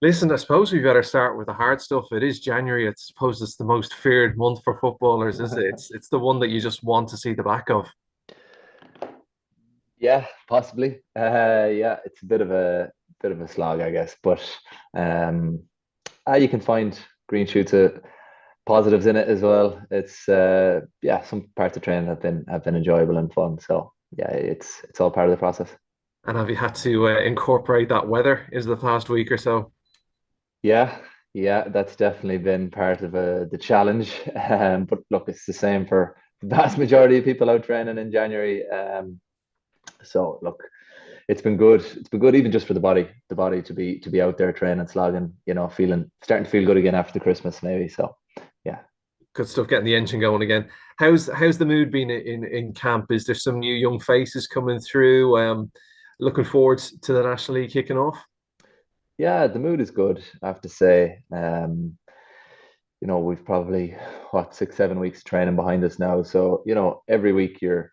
Listen, I suppose we better start with the hard stuff. It is January. I suppose it's the most feared month for footballers, is it? It's the one that you just want to see the back of. Yeah, possibly. Yeah, it's a bit of a slog, I guess, but um, you can find green shoots, positives in it as well. It's yeah, some parts of training have been enjoyable and fun. So yeah, it's all part of the process. And have you had to incorporate that weather into the past week or so? Yeah, yeah, that's definitely been part of the challenge. But look, it's the same for the vast majority of people out training in January. So look, it's been good. It's been good even just for the body to be out there training, slogging, feeling starting to feel good again after the Christmas maybe. So yeah. Good stuff, getting the engine going again. How's the mood been in camp? Is there some new young faces coming through? Looking forward to the National League kicking off. Yeah, the mood is good, I have to say. We've probably what 6, 7 weeks training behind us now. So, every week you're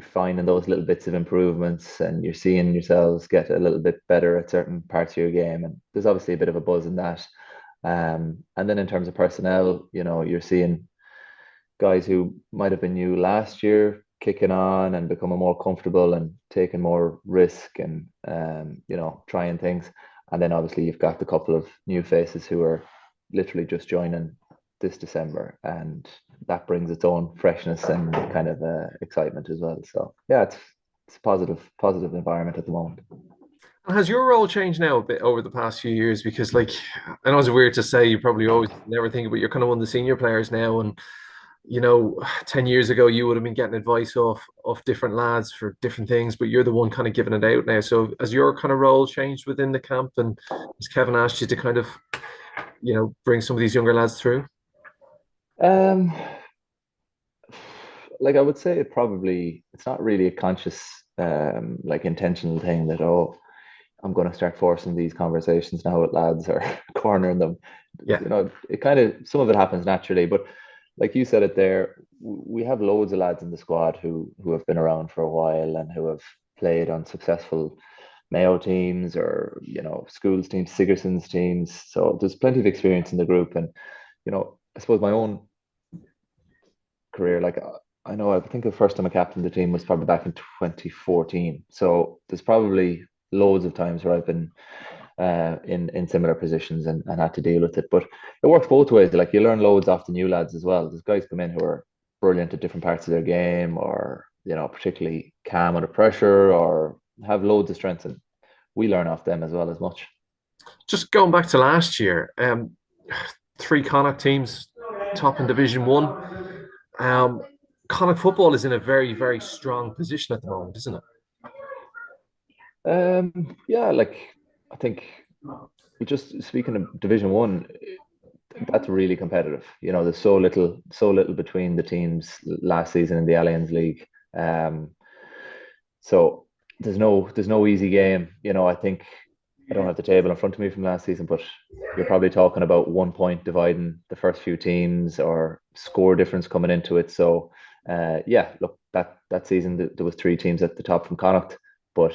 finding those little bits of improvements and you're seeing yourselves get a little bit better at certain parts of your game. And there's obviously a bit of a buzz in that. And then in terms of personnel, you're seeing guys who might have been new last year kicking on and becoming more comfortable and taking more risk and trying things. And then obviously you've got the couple of new faces who are literally just joining this December, and that brings its own freshness and kind of excitement as well. So yeah, it's a positive environment at the moment. And has your role changed now a bit over the past few years? Because, like, I know it's weird to say, you probably always never think, but you're kind of one of the senior players now, and 10 years ago you would have been getting advice off different lads for different things, but you're the one kind of giving it out now. So has your kind of role changed within the camp, and has Kevin asked you to kind of bring some of these younger lads through? Um, like I would say, it's not really a conscious, like intentional thing that I'm going to start forcing these conversations now with lads or cornering them. Yeah. It kind of some of it happens naturally, but like you said it there, we have loads of lads in the squad who have been around for a while and who have played on successful Mayo teams or schools teams, Sigerson's teams. So there's plenty of experience in the group, and I suppose my own career, like I know I think the first time I captained the team was probably back in 2014. So there's probably loads of times where I've been in similar positions and had to deal with it. But it works both ways. Like you learn loads off the new lads as well. There's guys come in who are brilliant at different parts of their game, or particularly calm under pressure, or have loads of strengths, and we learn off them as well as much. Just going back to last year, three Connacht teams top in Division One. Connacht football is in a very, very strong position at the moment, isn't it? Yeah, like I think just speaking of Division One, that's really competitive. There's so little between the teams last season in the Allianz League. So there's no easy game. I think I don't have the table in front of me from last season, but you're probably talking about 1 point dividing the first few teams or score difference coming into it. So yeah, look, that season there was three teams at the top from Connacht, but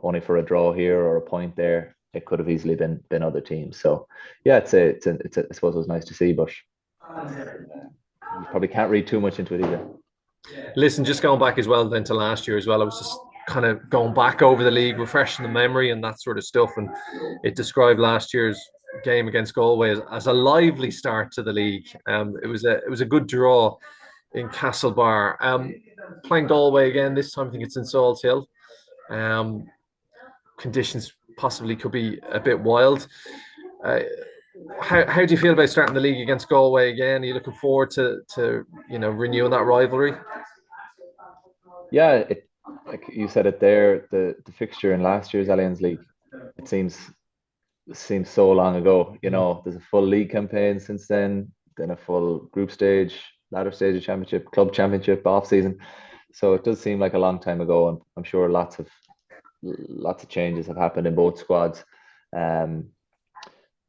only for a draw here or a point there, it could have easily been other teams. So yeah, I suppose it was nice to see, but you probably can't read too much into it either. Listen, just going back as well then to last year as well, I was just kind of going back over the league, refreshing the memory and that sort of stuff. And it described last year's game against Galway as a lively start to the league. It was a good draw in Castlebar. Playing Galway again this time, I think it's in Salthill. Um, Conditions possibly could be a bit wild. Uh, how do you feel about starting the league against Galway again? Are you looking forward to renewing that rivalry? Yeah, like you said it there, the fixture in last year's Allianz League, it seems so long ago. There's a full league campaign since then a full group stage, ladder stage of championship, club championship, off season. So it does seem like a long time ago, and I'm sure lots of changes have happened in both squads. Um,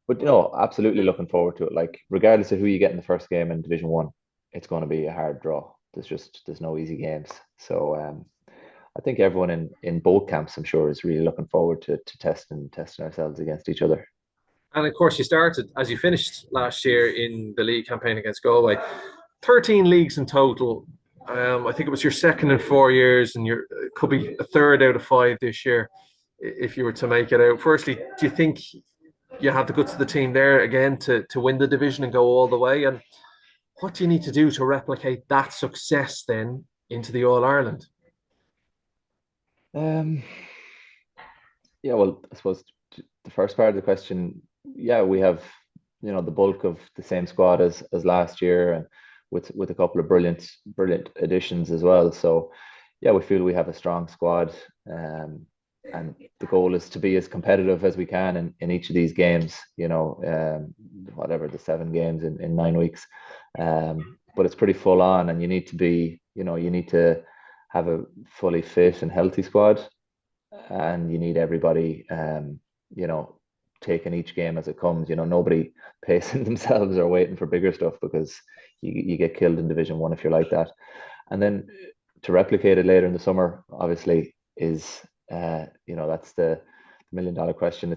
but absolutely looking forward to it. Like regardless of who you get in the first game in Division One, it's going to be a hard draw. There's no easy games. So I think everyone in both camps, I'm sure, is really looking forward to testing ourselves against each other. And of course, you started as you finished last year in the league campaign against Galway. 13 leagues in total. I think it was your second in 4 years, and it could be a third out of 5 this year if you were to make it out. Firstly, do you think you have the guts of the team there again to win the division and go all the way? And what do you need to do to replicate that success then into the All Ireland? Yeah, well, I suppose the first part of the question, yeah, we have the bulk of the same squad as last year, and with a couple of brilliant additions as well. So yeah, we feel we have a strong squad, and the goal is to be as competitive as we can in each of these games. Whatever the 7 games in 9 weeks, but it's pretty full on, and you need to be, you need to have a fully fit and healthy squad, and you need everybody, taking each game as it comes. Nobody pacing themselves or waiting for bigger stuff, because you get killed in Division 1 if you're like that. And then to replicate it later in the summer, obviously, is that's the $1 million question.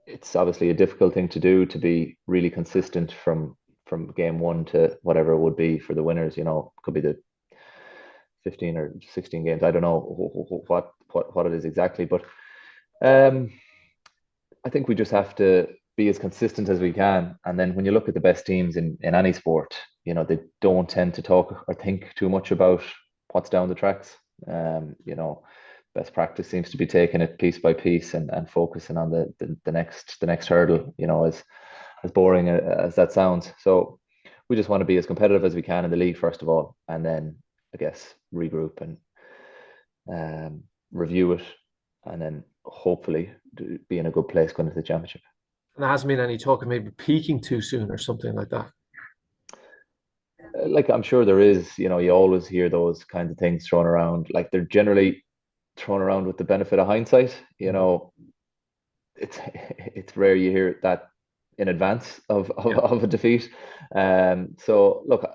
It's obviously a difficult thing to do, to be really consistent from game 1 to whatever it would be for the winners. Could be the 15 or 16 games. I don't know what it is exactly, but I think we just have to be as consistent as we can. And then when you look at the best teams in any sport, they don't tend to talk or think too much about what's down the tracks. Best practice seems to be taking it piece by piece and focusing on the next hurdle, as boring as that sounds. So we just want to be as competitive as we can in the league, first of all, and then I guess regroup and review it, and then hopefully be in a good place going into the championship. And there hasn't been any talk of maybe peaking too soon or something like that. Like, I'm sure there is. You always hear those kinds of things thrown around. Like, they're generally thrown around with the benefit of hindsight. It's rare you hear that in advance of a defeat. So look,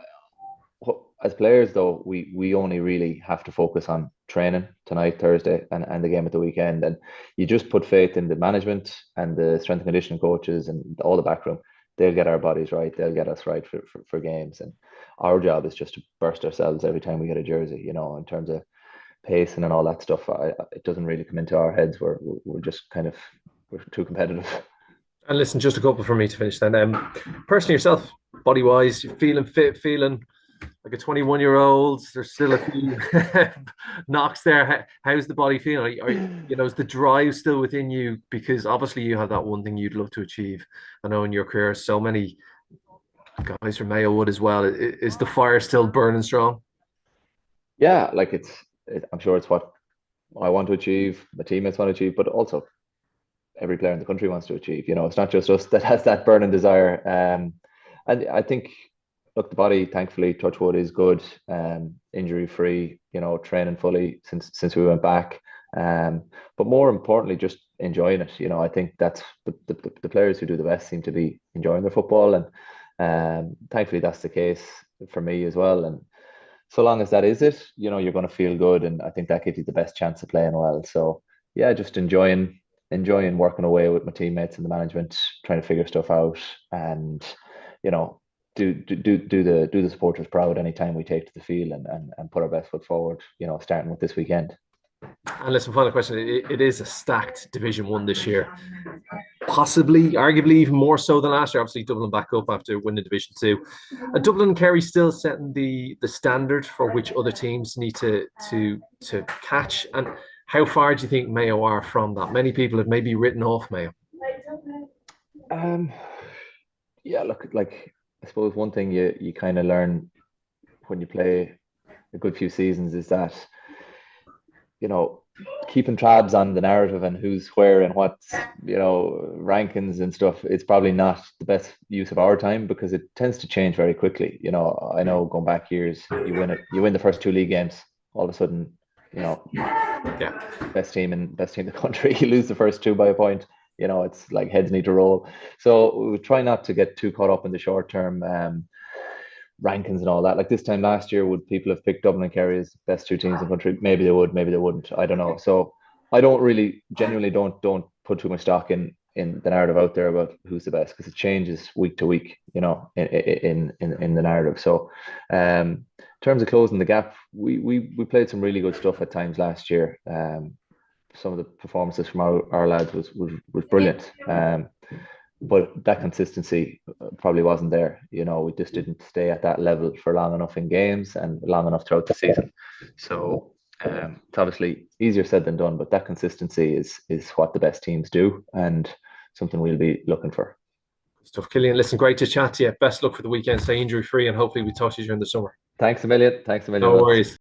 as players, though, we only really have to focus on training tonight, Thursday, and the game at the weekend. And you just put faith in the management and the strength and conditioning coaches and all the backroom. They'll get our bodies right. They'll get us right for games. And our job is just to burst ourselves every time we get a jersey. In terms of pacing and all that stuff, it doesn't really come into our heads. We're just we're too competitive. And listen, just a couple for me to finish then. Personally, yourself, body wise, you're feeling fit, feeling like a 21-year-old. There's still a few knocks there. How's the body feeling? Is the drive still within you? Because obviously you have that one thing you'd love to achieve. I know in your career, so many guys from Mayo would as well. Is the fire still burning strong? Yeah, like I'm sure it's what I want to achieve, my teammates want to achieve, but also every player in the country wants to achieve. It's not just us that has that burning desire. And I think, look, the body, thankfully, touch wood, is good, injury free. Training fully since we went back. But more importantly, just enjoying it. I think that's the players who do the best seem to be enjoying their football, and thankfully that's the case for me as well. And so long as that is it, you're going to feel good, and I think that gives you the best chance of playing well. So yeah, just enjoying working away with my teammates and the management, trying to figure stuff out, and do the supporters proud anytime we take to the field, and put our best foot forward, starting with this weekend. And listen, final question. It is a stacked Division 1 this year. Possibly, arguably even more so than last year. Obviously, Dublin back up after winning Division 2. Dublin and Kerry still setting the standard for which other teams need to catch. And how far do you think Mayo are from that? Many people have maybe written off Mayo. Yeah, look, like, I suppose one thing you kind of learn when you play a good few seasons is that, keeping tabs on the narrative and who's where and what's, rankings and stuff, it's probably not the best use of our time, because it tends to change very quickly. I know going back years, you win the first 2 league games, all of a sudden, best team in the country, you lose the first 2 by a point. It's like heads need to roll. So we try not to get too caught up in the short term. rankings and all that. Like this time last year, would people have picked Dublin and Kerry as the best two teams in the country? Maybe they would, maybe they wouldn't. I don't know. So I don't really genuinely don't put too much stock in the narrative out there about who's the best, because it changes week to week, you know, in the narrative. So in terms of closing the gap, we played some really good stuff at times last year. Some of the performances from our lads was brilliant. But that consistency probably wasn't there. You know, we just didn't stay at that level for long enough in games and long enough throughout the season. So it's obviously easier said than done, but that consistency is what the best teams do, and something we'll be looking for. Stuff, Cillian. Listen, great to chat to you. Best luck for the weekend. Stay injury free, and hopefully we talk to you during the summer. Thanks a million. No worries.